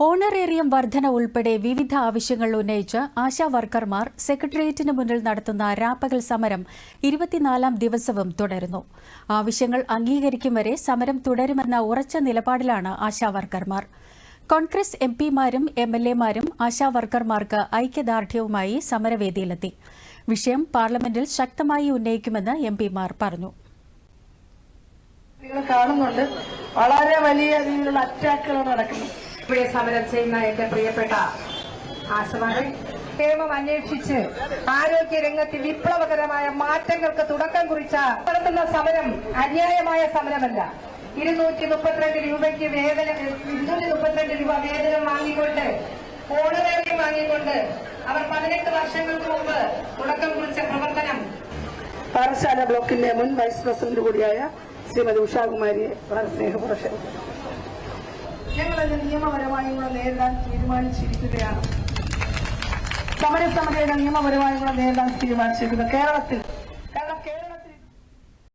Honorarium വർധന ഉൾപ്പെടെ വിവിധ ആവശ്യങ്ങൾ ഉന്നയിച്ച് ആശാവർക്കർമാർ സെക്രട്ടേറിയറ്റിന് മുന്നിൽ നടത്തുന്ന രാപ്പകൽ സമരം 24-ാം ദിവസവും തുടരുന്നു. ആവശ്യങ്ങൾ അംഗീകരിക്കും വരെ സമരം തുടരുമെന്ന ഉറച്ച നിലപാടിലാണ് ആശാവർക്കർമാർ. കോൺഗ്രസ് എംപിമാരും എംഎൽഎമാരും ആശാവർക്കർമാർക്ക് ഐക്യദാർഢ്യവുമായി സമരവേദിയിലെത്തി. വിഷയം പാർലമെന്റിൽ ശക്തമായി ഉന്നയിക്കുമെന്ന് എംപിമാർ പറഞ്ഞു. കാണുന്നുണ്ട്, വളരെ വലിയ രീതിയിലുള്ള അറ്റാക്കുകൾ നടക്കുന്നു. ഇവിടെ സമരം ചെയ്യുന്ന എന്റെ പ്രിയപ്പെട്ട ആശമാരെ, നിയമം അന്വേഷിച്ച് ആരോഗ്യരംഗത്ത് വിപ്ലവകരമായ മാറ്റങ്ങൾക്ക് തുടക്കം കുറിച്ച നടത്തുന്ന സമരം അന്യായമായ സമരമല്ല. 232 രൂപയ്ക്ക് വേതനം, 232 രൂപ വേതനം വാങ്ങിക്കൊണ്ട്, ഓണറേറിയം വാങ്ങിക്കൊണ്ട് അവർ 18 വർഷങ്ങൾക്ക് മുമ്പ് തുടക്കം കുറിച്ച പ്രവർത്തനം. പാറശാല ബ്ലോക്കിന്റെ മുൻ വൈസ് പ്രസിഡന്റ് കൂടിയായ ശ്രീമതി ഉഷാകുമാരിയെ വളരെ സ്നേഹപൂർവ്വം ഞങ്ങളത് നിയമപരമായി കൂടെ നേരിടാൻ തീരുമാനിച്ചിരിക്കുകയാണ്. സമരസമിതിയുടെ നിയമപരമായി കൂടെ നേരിടാൻ തീരുമാനിച്ചിരിക്കുന്നത് കേരളത്തിൽ